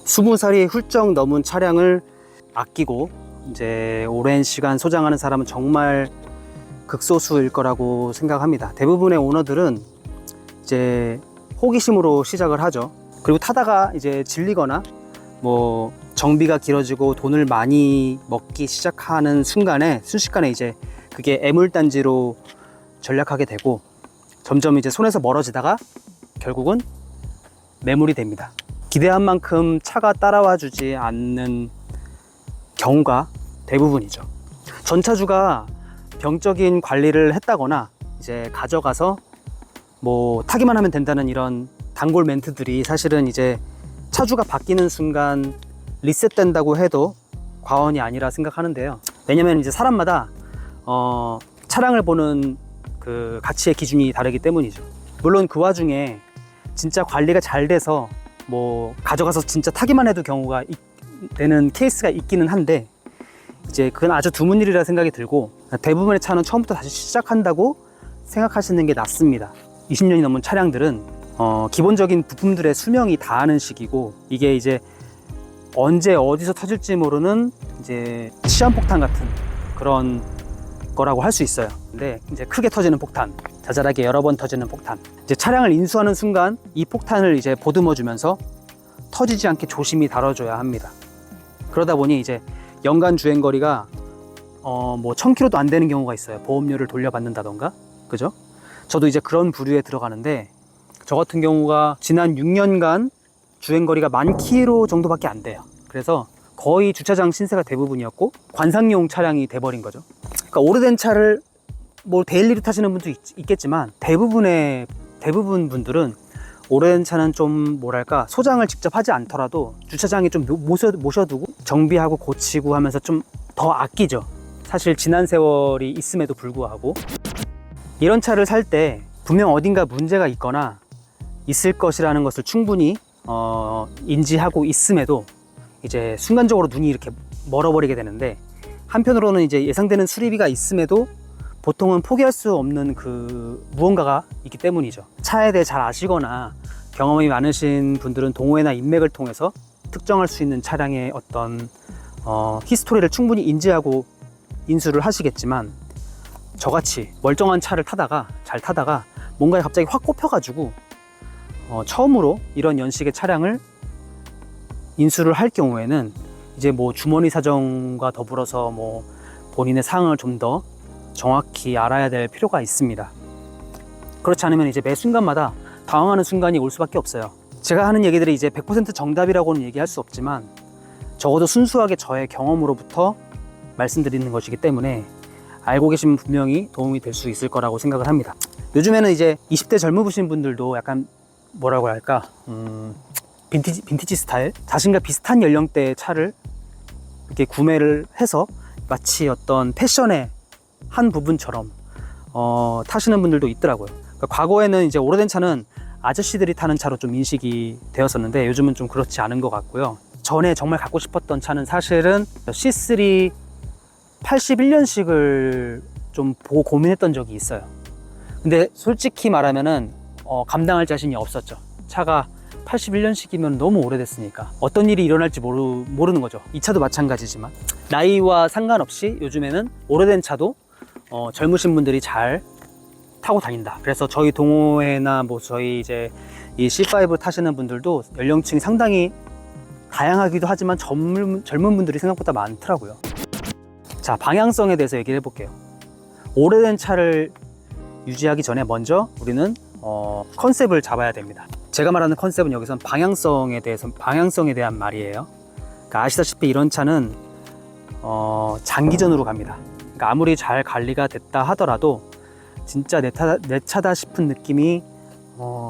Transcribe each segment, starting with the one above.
20살이 훌쩍 넘은 차량을 아끼고 이제 오랜 시간 소장하는 사람은 정말 극소수일 거라고 생각합니다. 대부분의 오너들은 이제 호기심으로 시작을 하죠. 그리고 타다가 이제 질리거나 뭐 정비가 길어지고 돈을 많이 먹기 시작하는 순간에 순식간에 이제 그게 애물단지로 전락하게 되고 점점 이제 손에서 멀어지다가 결국은 매물이 됩니다. 기대한 만큼 차가 따라와 주지 않는 경우가 대부분이죠. 전차주가 병적인 관리를 했다거나 이제 가져가서 뭐 타기만 하면 된다는 이런 단골 멘트들이 사실은 이제 차주가 바뀌는 순간 리셋된다고 해도 과언이 아니라 생각하는데요. 왜냐면 이제 사람마다 차량을 보는 그 가치의 기준이 다르기 때문이죠. 물론 그 와중에 진짜 관리가 잘 돼서 뭐 가져가서 진짜 타기만 해도 경우가 되는 케이스가 있기는 한데 이제 그건 아주 드문 일이라 생각이 들고 대부분의 차는 처음부터 다시 시작한다고 생각하시는 게 낫습니다. 20년이 넘은 차량들은 기본적인 부품들의 수명이 다하는 시기고 이게 이제 언제 어디서 터질지 모르는 이제 시한폭탄 같은 그런 거라고 할 수 있어요. 근데 이제 크게 터지는 폭탄, 자잘하게 여러 번 터지는 폭탄, 이제 차량을 인수하는 순간 이 폭탄을 이제 보듬어 주면서 터지지 않게 조심히 다뤄줘야 합니다. 그러다 보니 이제 연간 주행거리가 뭐 1000km도 안 되는 경우가 있어요. 보험료를 돌려받는다던가, 그죠? 저도 이제 그런 부류에 들어가는데 저 같은 경우가 지난 6년간 주행거리가 10,000km 정도밖에 안 돼요. 그래서 거의 주차장 신세가 대부분이었고 관상용 차량이 돼버린 거죠. 그러니까 오래된 차를 뭐 데일리로 타시는 분도 있겠지만 대부분 분들은 오래된 차는 좀 뭐랄까 소장을 직접 하지 않더라도 주차장에 좀 모셔두고 정비하고 고치고 하면서 좀 더 아끼죠. 사실 지난 세월이 있음에도 불구하고 이런 차를 살 때 분명 어딘가 문제가 있거나 있을 것이라는 것을 충분히 인지하고 있음에도 이제 순간적으로 눈이 이렇게 멀어버리게 되는데 한편으로는 이제 예상되는 수리비가 있음에도 보통은 포기할 수 없는 그 무언가가 있기 때문이죠. 차에 대해 잘 아시거나 경험이 많으신 분들은 동호회나 인맥을 통해서 특정할 수 있는 차량의 어떤 히스토리를 충분히 인지하고 인수를 하시겠지만 저같이 멀쩡한 차를 잘 타다가 뭔가에 갑자기 확 꼽혀가지고 처음으로 이런 연식의 차량을 인수를 할 경우에는 이제 뭐 주머니 사정과 더불어서 뭐 본인의 상황을 좀 더 정확히 알아야 될 필요가 있습니다. 그렇지 않으면 이제 매 순간마다 당황하는 순간이 올 수밖에 없어요. 제가 하는 얘기들이 이제 100% 정답이라고는 얘기할 수 없지만 적어도 순수하게 저의 경험으로부터 말씀드리는 것이기 때문에 알고 계시면 분명히 도움이 될 수 있을 거라고 생각을 합니다. 요즘에는 이제 20대 젊으신 분들도 약간 뭐라고 할까 빈티지 스타일, 자신과 비슷한 연령대의 차를 이렇게 구매를 해서 마치 어떤 패션의 한 부분처럼 타시는 분들도 있더라고요. 그러니까 과거에는 이제 오래된 차는 아저씨들이 타는 차로 좀 인식이 되었었는데 요즘은 좀 그렇지 않은 것 같고요. 전에 정말 갖고 싶었던 차는 사실은 C3 81년식을 좀 보고 고민했던 적이 있어요. 근데 솔직히 말하면은 감당할 자신이 없었죠. 차가 81년식이면 너무 오래됐으니까 어떤 일이 일어날지 모르는 거죠. 이 차도 마찬가지지만 나이와 상관없이 요즘에는 오래된 차도 젊으신 분들이 잘 타고 다닌다. 그래서 저희 동호회나 뭐 저희 이제 이 C5 타시는 분들도 연령층이 상당히 다양하기도 하지만 젊은 분들이 생각보다 많더라고요. 자, 방향성에 대해서 얘기를 해볼게요. 오래된 차를 유지하기 전에 먼저 우리는 컨셉을 잡아야 됩니다. 제가 말하는 컨셉은 여기선 방향성에 대한 말이에요. 그러니까 아시다시피 이런 차는 장기전으로 갑니다. 그러니까 아무리 잘 관리가 됐다 하더라도 진짜 내 차다 싶은 느낌이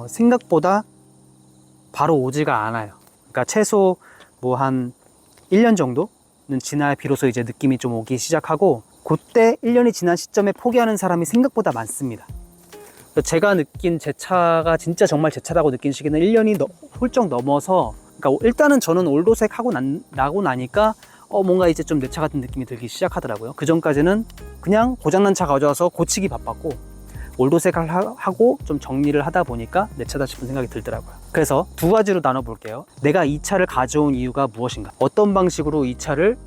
생각보다 바로 오지가 않아요. 그러니까 최소 뭐 한 1년 정도는 지나야 비로소 이제 느낌이 좀 오기 시작하고 그때 1년이 지난 시점에 포기하는 사람이 생각보다 많습니다. 제가 느낀 제 차가 진짜 정말 제 차라고 느낀 시기는 1년이 훌쩍 넘어서 그러니까 일단은 저는 올도색 하고 나고 나니까 뭔가 이제 좀 내 차 같은 느낌이 들기 시작하더라고요. 그 전까지는 그냥 고장난 차 가져와서 고치기 바빴고 올도색을 하고 좀 정리를 하다 보니까 내 차다 싶은 생각이 들더라고요. 그래서 두 가지로 나눠볼게요. 내가 이 차를 가져온 이유가 무엇인가, 어떤 방식으로 이 차를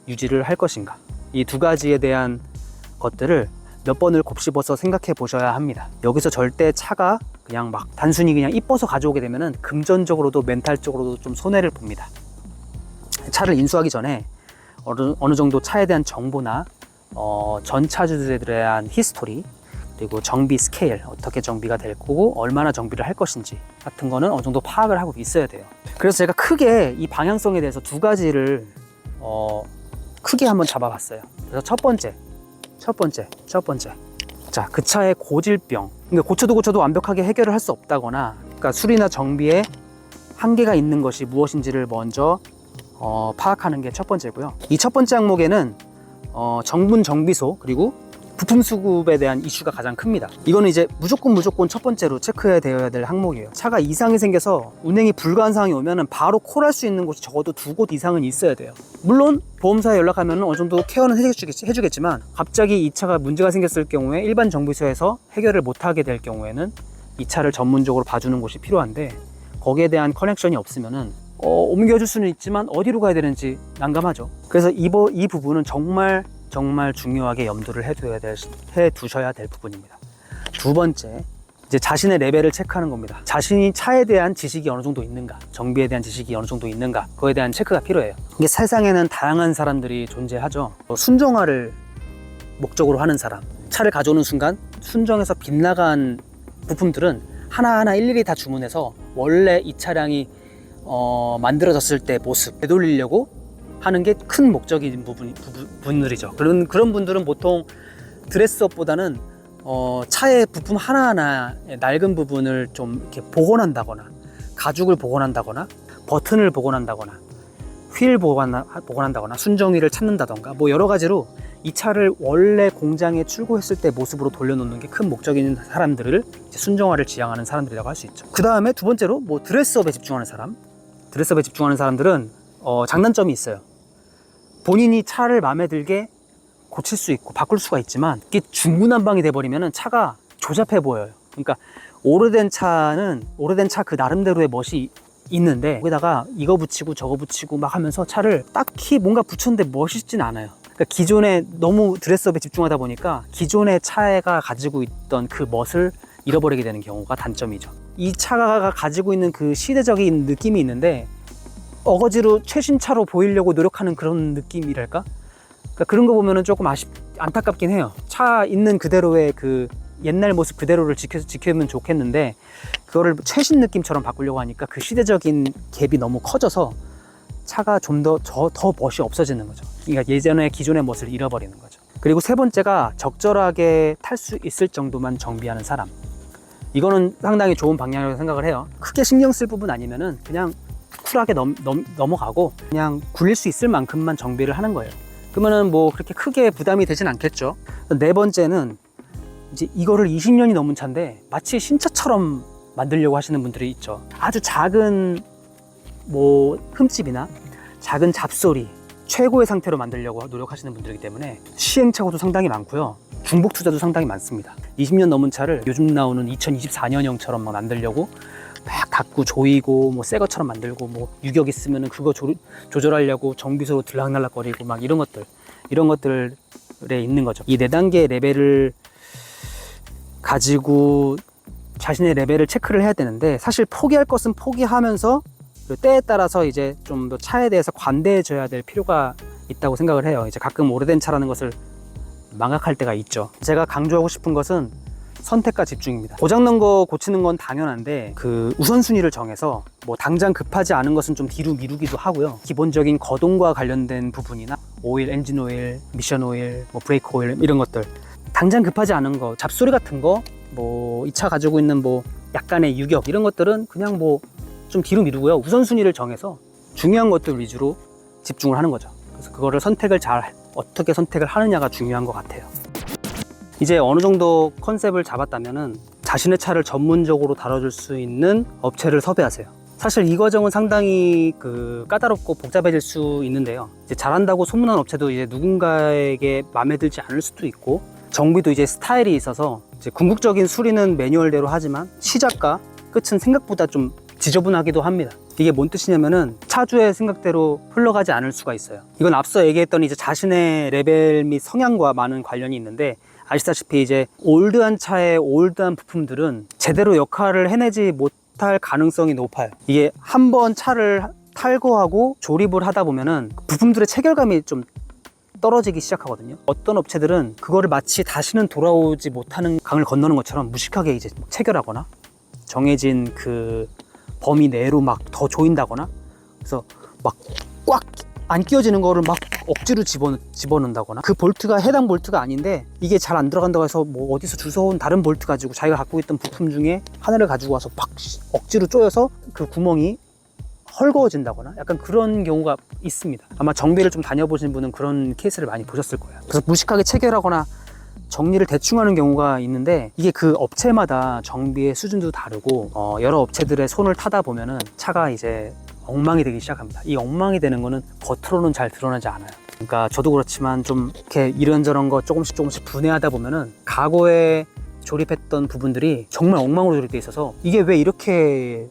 유지를 할 것인가, 이 두 가지에 대한 것들을 몇 번을 곱씹어서 생각해 보셔야 합니다. 여기서 절대 차가 그냥 막 단순히 그냥 이뻐서 가져오게 되면은 금전적으로도 멘탈적으로도 좀 손해를 봅니다. 차를 인수하기 전에 어느 정도 차에 대한 정보나 전 차주들에 대한 히스토리, 그리고 정비 스케일, 어떻게 정비가 될 거고 얼마나 정비를 할 것인지 같은 거는 어느 정도 파악을 하고 있어야 돼요. 그래서 제가 크게 이 방향성에 대해서 두 가지를 크게 한번 잡아봤어요. 그래서 첫 번째. 자, 그 차의 고질병. 그러니까 고쳐도 완벽하게 해결을 할 수 없다거나, 그러니까 수리나 정비에 한계가 있는 것이 무엇인지를 먼저 파악하는 게 첫 번째고요. 이 첫 번째 항목에는 정분 정비소 그리고 부품 수급에 대한 이슈가 가장 큽니다. 이거는 이제 무조건 첫 번째로 체크해야 되어야 될 항목이에요. 차가 이상이 생겨서 운행이 불가한 상황이 오면은 바로 콜할 수 있는 곳이 적어도 두 곳 이상은 있어야 돼요. 물론 보험사에 연락하면 어느 정도 케어는 해주겠지만, 갑자기 이 차가 문제가 생겼을 경우에 일반 정비소에서 해결을 못하게 될 경우에는 이 차를 전문적으로 봐주는 곳이 필요한데, 거기에 대한 커넥션이 없으면은 옮겨줄 수는 있지만 어디로 가야 되는지 난감하죠. 그래서 이 부분은 정말 중요하게 염두를 해두셔야 될 부분입니다. 두 번째, 이제 자신의 레벨을 체크하는 겁니다. 자신이 차에 대한 지식이 어느 정도 있는가, 정비에 대한 지식이 어느 정도 있는가, 그거에 대한 체크가 필요해요. 이게 세상에는 다양한 사람들이 존재하죠. 순정화를 목적으로 하는 사람, 차를 가져오는 순간 순정에서 빗나간 부품들은 하나하나 일일이 다 주문해서 원래 이 차량이 만들어졌을 때 모습 되돌리려고 하는 게 큰 목적인 분들이죠. 그런 분들은 보통 드레스업보다는 차의 부품 하나하나 낡은 부분을 좀 이렇게 복원한다거나, 가죽을 복원한다거나, 버튼을 복원한다거나, 휠 복원한다거나, 순정위를 찾는다던가, 뭐 여러 가지로 이 차를 원래 공장에 출고했을 때 모습으로 돌려놓는 게 큰 목적인 사람들을 이제 순정화를 지향하는 사람들이라고 할 수 있죠. 그 다음에 두 번째로 뭐 드레스업에 집중하는 사람들은 장단점이 있어요. 본인이 차를 마음에 들게 고칠 수 있고 바꿀 수가 있지만, 이게 중구난방이 돼버리면 차가 조잡해 보여요. 그러니까 오래된 차 그 나름대로의 멋이 있는데, 거기다가 이거 붙이고 저거 붙이고 막 하면서 차를 딱히 뭔가 붙였는데 멋있진 않아요. 그러니까 기존에 너무 드레스업에 집중하다 보니까 기존의 차가 가지고 있던 그 멋을 잃어버리게 되는 경우가 단점이죠. 이 차가 가지고 있는 그 시대적인 느낌이 있는데, 어거지로 최신차로 보이려고 노력하는 그런 느낌이랄까? 그러니까 그런 거 보면은 조금 안타깝긴 해요. 차 있는 그대로의 그 옛날 모습 그대로를 지키면 좋겠는데, 그거를 최신 느낌처럼 바꾸려고 하니까 그 시대적인 갭이 너무 커져서 차가 좀 더 멋이 없어지는 거죠. 그러니까 예전의 기존의 멋을 잃어버리는 거죠. 그리고 세 번째가 적절하게 탈 수 있을 정도만 정비하는 사람. 이거는 상당히 좋은 방향이라고 생각을 해요. 크게 신경 쓸 부분 아니면은 그냥 쿨하게 넘어가고 그냥 굴릴 수 있을 만큼만 정비를 하는 거예요. 그러면은 뭐 그렇게 크게 부담이 되진 않겠죠. 네 번째는 이제 이거를 20년이 넘은 차인데 마치 신차처럼 만들려고 하시는 분들이 있죠. 아주 작은 뭐 흠집이나 작은 잡소리, 최고의 상태로 만들려고 노력하시는 분들이기 때문에 시행착오도 상당히 많고요. 중복 투자도 상당히 많습니다. 20년 넘은 차를 요즘 나오는 2024년형처럼 막 만들려고 막 닦고 조이고 뭐 새 것처럼 만들고, 뭐 유격 있으면은 그거 조절하려고 정비소로 들락날락거리고 막 이런 것들에 있는 거죠. 이 4단계 레벨을 가지고 자신의 레벨을 체크를 해야 되는데, 사실 포기할 것은 포기하면서 때에 따라서 이제 좀 더 차에 대해서 관대해져야 될 필요가 있다고 생각을 해요. 이제 가끔 오래된 차라는 것을 망각할 때가 있죠. 제가 강조하고 싶은 것은 선택과 집중입니다. 고장난 거 고치는 건 당연한데, 그 우선순위를 정해서 뭐 당장 급하지 않은 것은 좀 뒤로 미루기도 하고요. 기본적인 거동과 관련된 부분이나 오일, 엔진 오일, 미션 오일, 뭐 브레이크 오일 이런 것들, 당장 급하지 않은 거, 잡소리 같은 거, 뭐 이 차 가지고 있는 뭐 약간의 유격 이런 것들은 그냥 뭐 좀 뒤로 미루고요. 우선순위를 정해서 중요한 것들 위주로 집중을 하는 거죠. 그래서 그거를 어떻게 선택을 하느냐가 중요한 것 같아요. 이제 어느 정도 컨셉을 잡았다면은 자신의 차를 전문적으로 다뤄줄 수 있는 업체를 섭외하세요. 사실 이 과정은 상당히 까다롭고 복잡해질 수 있는데요. 이제 잘한다고 소문난 업체도 이제 누군가에게 마음에 들지 않을 수도 있고, 정비도 이제 스타일이 있어서 이제 궁극적인 수리는 매뉴얼대로 하지만 시작과 끝은 생각보다 좀 지저분하기도 합니다. 이게 뭔 뜻이냐면은 차주의 생각대로 흘러가지 않을 수가 있어요. 이건 앞서 얘기했던 이제 자신의 레벨 및 성향과 많은 관련이 있는데, 아시다시피 이제 올드한 차의 올드한 부품들은 제대로 역할을 해내지 못할 가능성이 높아요. 이게 한번 차를 탈거하고 조립을 하다 보면은 부품들의 체결감이 좀 떨어지기 시작하거든요. 어떤 업체들은 그거를 마치 다시는 돌아오지 못하는 강을 건너는 것처럼 무식하게 이제 체결하거나 정해진 그 범위 내로 막 더 조인다거나, 그래서 막 꽉 안 끼워지는 거를 막 억지로 집어넣는다거나, 그 볼트가 해당 볼트가 아닌데 이게 잘 안 들어간다고 해서 뭐 어디서 주워온 다른 볼트 가지고 자기가 갖고 있던 부품 중에 하나를 가지고 와서 막 억지로 조여서 그 구멍이 헐거워진다거나 약간 그런 경우가 있습니다. 아마 정비를 좀 다녀보신 분은 그런 케이스를 많이 보셨을 거예요. 그래서 무식하게 체결하거나 정리를 대충 하는 경우가 있는데, 이게 그 업체마다 정비의 수준도 다르고 여러 업체들의 손을 타다 보면은 차가 이제 엉망이 되기 시작합니다. 이 엉망이 되는 거는 겉으로는 잘 드러나지 않아요. 그러니까 저도 그렇지만 좀 이렇게 이런저런 거 조금씩 분해하다 보면은 과거에 조립했던 부분들이 정말 엉망으로 조립되어 있어서 이게 왜 이렇게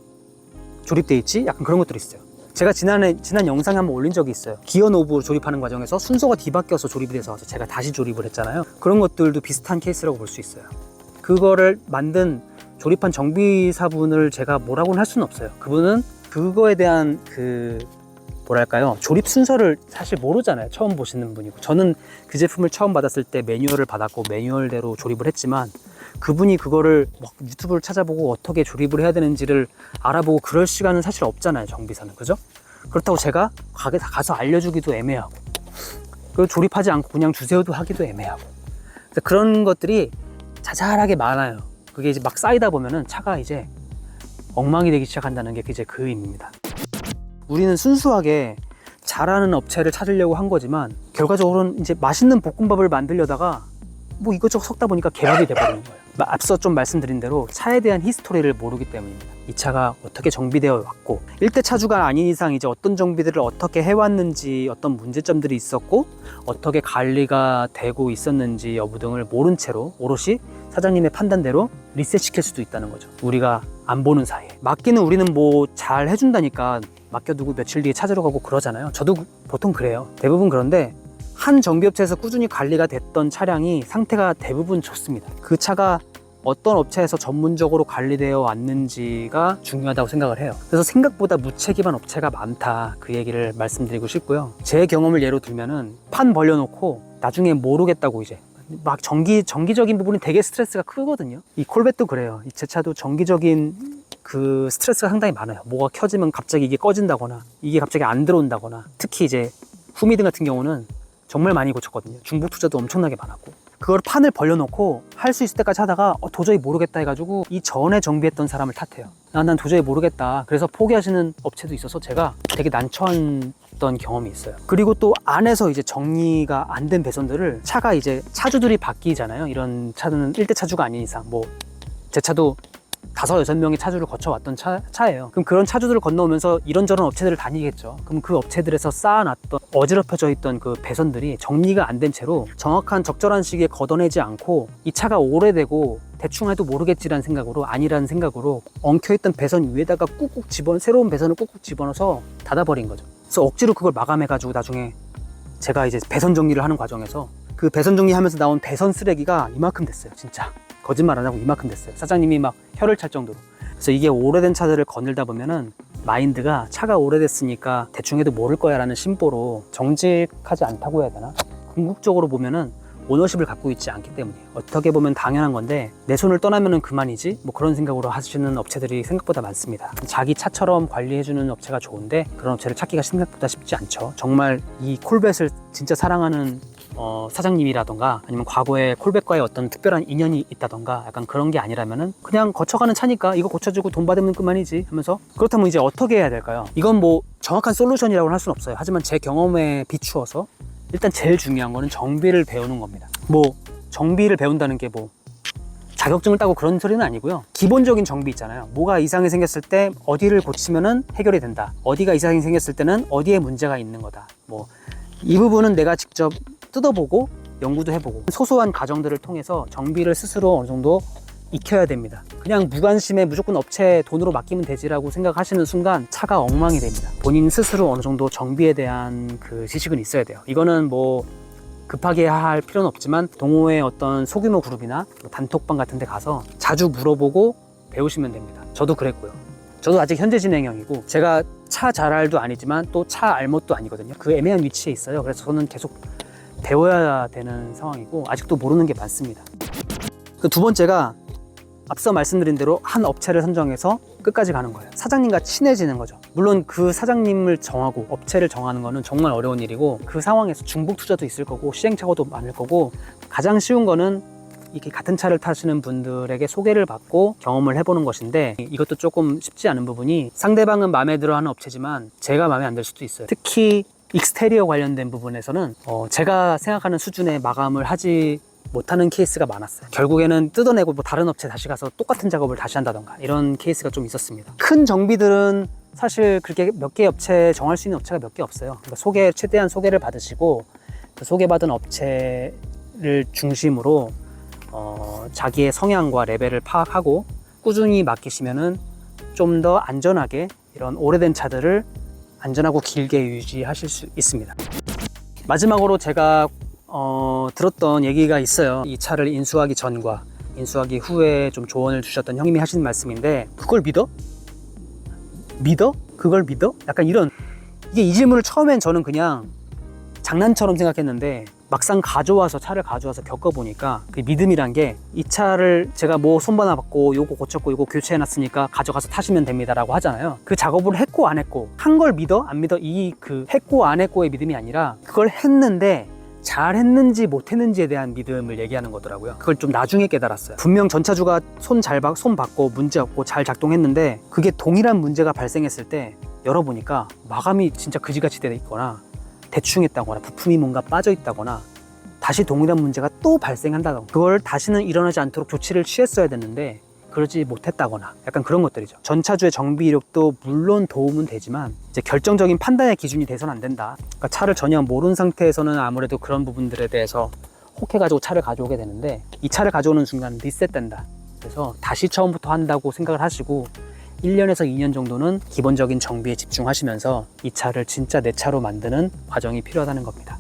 조립되어 있지? 약간 그런 것들이 있어요. 제가 지난 영상에 한번 올린 적이 있어요. 기어 노브 조립하는 과정에서 순서가 뒤바뀌어서 조립이 돼서 제가 다시 조립을 했잖아요. 그런 것들도 비슷한 케이스라고 볼 수 있어요. 그거를 만든 조립한 정비사분을 제가 뭐라고는 할 수는 없어요. 그분은 그거에 대한 뭐랄까요, 조립 순서를 사실 모르잖아요. 처음 보시는 분이고. 저는 그 제품을 처음 받았을 때 매뉴얼을 받았고 매뉴얼대로 조립을 했지만, 그분이 그거를 막 유튜브를 찾아보고 어떻게 조립을 해야 되는지를 알아보고 그럴 시간은 사실 없잖아요, 정비사는. 그죠? 그렇다고 제가 가서 알려주기도 애매하고, 그리고 조립하지 않고 그냥 주세요도 하기도 애매하고, 그런 것들이 자잘하게 많아요. 그게 이제 막 쌓이다 보면은 차가 이제 엉망이 되기 시작한다는 게 이제 그 의미입니다. 우리는 순수하게 잘하는 업체를 찾으려고 한 거지만, 결과적으로는 이제 맛있는 볶음밥을 만들려다가 뭐 이것저것 섞다 보니까 개밥이 돼버리는 거예요. 앞서 좀 말씀드린 대로 차에 대한 히스토리를 모르기 때문입니다. 이 차가 어떻게 정비되어 왔고, 1대 차주가 아닌 이상 이제 어떤 정비들을 어떻게 해왔는지, 어떤 문제점들이 있었고 어떻게 관리가 되고 있었는지 여부 등을 모른 채로 오롯이 사장님의 판단대로 리셋시킬 수도 있다는 거죠. 우리가 안 보는 사이에. 맡기는 우리는 뭐 잘 해준다니까 맡겨두고 며칠 뒤에 찾으러 가고 그러잖아요. 저도 보통 그래요. 대부분. 그런데 한 정비업체에서 꾸준히 관리가 됐던 차량이 상태가 대부분 좋습니다. 그 차가 어떤 업체에서 전문적으로 관리되어 왔는지가 중요하다고 생각을 해요. 그래서 생각보다 무책임한 업체가 많다, 그 얘기를 말씀드리고 싶고요. 제 경험을 예로 들면은 판 벌려놓고 나중에 모르겠다고 이제 막 정기적인 부분이 되게 스트레스가 크거든요. 이 콜벳도 그래요. 제 차도 정기적인 그 스트레스가 상당히 많아요. 뭐가 켜지면 갑자기 이게 꺼진다거나 이게 갑자기 안 들어온다거나, 특히 이제 후미등 같은 경우는 정말 많이 고쳤거든요. 중복 투자도 엄청나게 많았고, 그걸 판을 벌려놓고 할 수 있을 때까지 하다가 도저히 모르겠다 해가지고 이 전에 정비했던 사람을 탓해요. 난 도저히 모르겠다, 그래서 포기하시는 업체도 있어서 제가 되게 난처했던 경험이 있어요. 그리고 또 안에서 이제 정리가 안 된 배선들을, 차가 이제 차주들이 바뀌잖아요. 이런 차는 1대 차주가 아닌 이상, 뭐 제 차도 5-6명의 차주를 거쳐왔던 차예요. 그럼 그런 차주들을 건너오면서 이런저런 업체들을 다니겠죠. 그럼 그 업체들에서 쌓아놨던 어지럽혀져 있던 그 배선들이 정리가 안 된 채로 정확한 적절한 시기에 걷어내지 않고, 이 차가 오래되고 대충 해도 모르겠지라는 생각으로, 아니라는 생각으로 엉켜있던 배선 위에다가 새로운 배선을 꾹꾹 집어넣어서 닫아버린 거죠. 그래서 억지로 그걸 마감해가지고 나중에 제가 이제 배선 정리를 하는 과정에서 그 배선 정리하면서 나온 배선 쓰레기가 이만큼 됐어요. 진짜 거짓말 안 하고 이만큼 됐어요. 사장님이 막 혀를 찰 정도로. 그래서 이게 오래된 차들을 거닐다 보면은 마인드가, 차가 오래됐으니까 대충 해도 모를 거야 라는 심보로 정직하지 않다고 해야 되나? 궁극적으로 보면은 오너십을 갖고 있지 않기 때문이에요. 어떻게 보면 당연한 건데, 내 손을 떠나면은 그만이지 뭐 그런 생각으로 하시는 업체들이 생각보다 많습니다. 자기 차처럼 관리해주는 업체가 좋은데 그런 업체를 찾기가 생각보다 쉽지 않죠. 정말 이 콜벳을 진짜 사랑하는 사장님이라던가, 아니면 과거에 콜백과의 어떤 특별한 인연이 있다던가, 약간 그런 게 아니라면은 그냥 거쳐가는 차니까 이거 고쳐주고 돈 받으면 그만이지 하면서, 그렇다면 이제 어떻게 해야 될까요? 이건 뭐 정확한 솔루션이라고는 할 수는 없어요. 하지만 제 경험에 비추어서 일단 제일 중요한 거는 정비를 배우는 겁니다. 뭐 정비를 배운다는 게 뭐 자격증을 따고 그런 소리는 아니고요. 기본적인 정비 있잖아요. 뭐가 이상이 생겼을 때 어디를 고치면은 해결이 된다, 어디가 이상이 생겼을 때는 어디에 문제가 있는 거다, 뭐 이 부분은 내가 직접 뜯어보고 연구도 해보고 소소한 과정들을 통해서 정비를 스스로 어느 정도 익혀야 됩니다. 그냥 무관심에 무조건 업체 돈으로 맡기면 되지라고 생각하시는 순간 차가 엉망이 됩니다. 본인 스스로 어느 정도 정비에 대한 그 지식은 있어야 돼요. 이거는 뭐 급하게 할 필요는 없지만 동호회 어떤 소규모 그룹이나 단톡방 같은 데 가서 자주 물어보고 배우시면 됩니다. 저도 그랬고요. 저도 아직 현재 진행형이고 제가 차 잘알도 아니지만 또 차 알못도 아니거든요. 그 애매한 위치에 있어요. 그래서 저는 계속 배워야 되는 상황이고 아직도 모르는 게 많습니다. 그 두 번째가 앞서 말씀드린 대로 한 업체를 선정해서 끝까지 가는 거예요. 사장님과 친해지는 거죠. 물론 그 사장님을 정하고 업체를 정하는 거는 정말 어려운 일이고 그 상황에서 중복 투자도 있을 거고 시행착오도 많을 거고 가장 쉬운 거는 이렇게 같은 차를 타시는 분들에게 소개를 받고 경험을 해보는 것인데 이것도 조금 쉽지 않은 부분이 상대방은 마음에 들어하는 업체지만 제가 마음에 안 들 수도 있어요. 특히 익스테리어 관련된 부분에서는 제가 생각하는 수준의 마감을 하지 못하는 케이스가 많았어요. 결국에는 뜯어내고 뭐 다른 업체 다시 가서 똑같은 작업을 다시 한다던가 이런 케이스가 좀 있었습니다. 큰 정비들은 사실 그렇게 몇 개 업체 정할 수 있는 업체가 몇 개 없어요. 그러니까 최대한 소개를 받으시고 그 소개받은 업체를 중심으로 자기의 성향과 레벨을 파악하고 꾸준히 맡기시면은 좀 더 안전하게 이런 오래된 차들을 안전하고 길게 유지하실 수 있습니다. 마지막으로 제가 들었던 얘기가 있어요. 이 차를 인수하기 전과 인수하기 후에 좀 조언을 주셨던 형님이 하신 말씀인데 그걸 믿어? 믿어? 그걸 믿어? 약간 이런 이 질문을 처음엔 저는 그냥 장난처럼 생각했는데 막상 차를 가져와서 겪어보니까 그 믿음이란 게 이 차를 제가 뭐 손바나 받고 요거 고쳤고 요거 교체해놨으니까 가져가서 타시면 됩니다 라고 하잖아요. 그 작업을 했고 안 했고 한 걸 믿어? 안 믿어? 이 그 했고 안 했고의 믿음이 아니라 그걸 했는데 잘 했는지 못 했는지에 대한 믿음을 얘기하는 거더라고요. 그걸 좀 나중에 깨달았어요. 분명 전차주가 손 받고 문제 없고 잘 작동했는데 그게 동일한 문제가 발생했을 때 열어보니까 마감이 진짜 그지같이 돼 있거나 대충 했다거나 부품이 뭔가 빠져 있다거나 다시 동일한 문제가 또 발생한다거나 그걸 다시는 일어나지 않도록 조치를 취했어야 됐는데 그러지 못했다거나 약간 그런 것들이죠. 전차주의 정비 이력도 물론 도움은 되지만 이제 결정적인 판단의 기준이 돼서는 안 된다. 그러니까 차를 전혀 모르는 상태에서는 아무래도 그런 부분들에 대해서 혹해가지고 차를 가져오게 되는데 이 차를 가져오는 순간 리셋된다. 그래서 다시 처음부터 한다고 생각을 하시고 1년에서 2년 정도는 기본적인 정비에 집중하시면서 이 차를 진짜 내 차로 만드는 과정이 필요하다는 겁니다.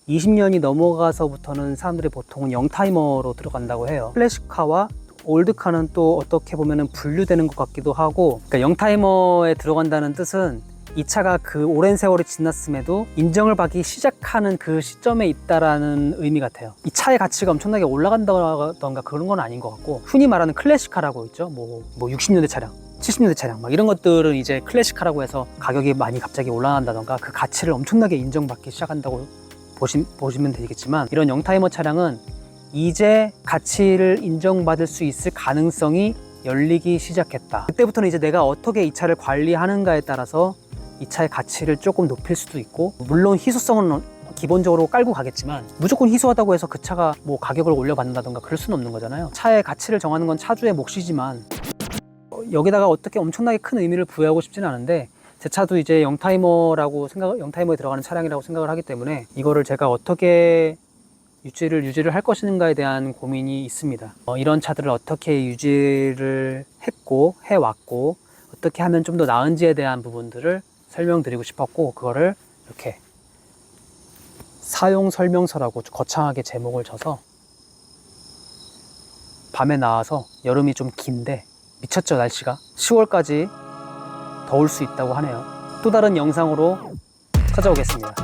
20년이 넘어가서부터는 사람들이 보통은 영타이머로 들어간다고 해요. 클래식카와 올드카는 또 어떻게 보면 분류되는 것 같기도 하고, 그러니까 영타이머에 들어간다는 뜻은 이 차가 그 오랜 세월이 지났음에도 인정을 받기 시작하는 그 시점에 있다라는 의미 같아요. 이 차의 가치가 엄청나게 올라간다던가 그런 건 아닌 것 같고, 흔히 말하는 클래식카라고 있죠. 뭐 60년대 차량, 70년대 차량 막 이런 것들은 이제 클래식카라고 해서 가격이 많이 갑자기 올라간다던가 그 가치를 엄청나게 인정받기 시작한다고 보시면 되겠지만, 이런 영타이머 차량은 이제 가치를 인정받을 수 있을 가능성이 열리기 시작했다. 그때부터는 이제 내가 어떻게 이 차를 관리하는가에 따라서 이 차의 가치를 조금 높일 수도 있고, 물론 희소성은 기본적으로 깔고 가겠지만 무조건 희소하다고 해서 그 차가 뭐 가격을 올려받는다던가 그럴 수는 없는 거잖아요. 차의 가치를 정하는 건 차주의 몫이지만 여기다가 어떻게 엄청나게 큰 의미를 부여하고 싶지는 않은데, 제 차도 이제 영타이머에 들어가는 차량이라고 생각을 하기 때문에 이거를 제가 어떻게 유지를 할 것인가에 대한 고민이 있습니다. 이런 차들을 어떻게 유지를 했고 해왔고 어떻게 하면 좀 더 나은지에 대한 부분들을 설명드리고 싶었고, 그거를 이렇게 사용 설명서라고 거창하게 제목을 줘서 밤에 나와서, 여름이 좀 긴데 미쳤죠 날씨가. 10월까지 더울 수 있다고 하네요. 또 다른 영상으로 찾아오겠습니다.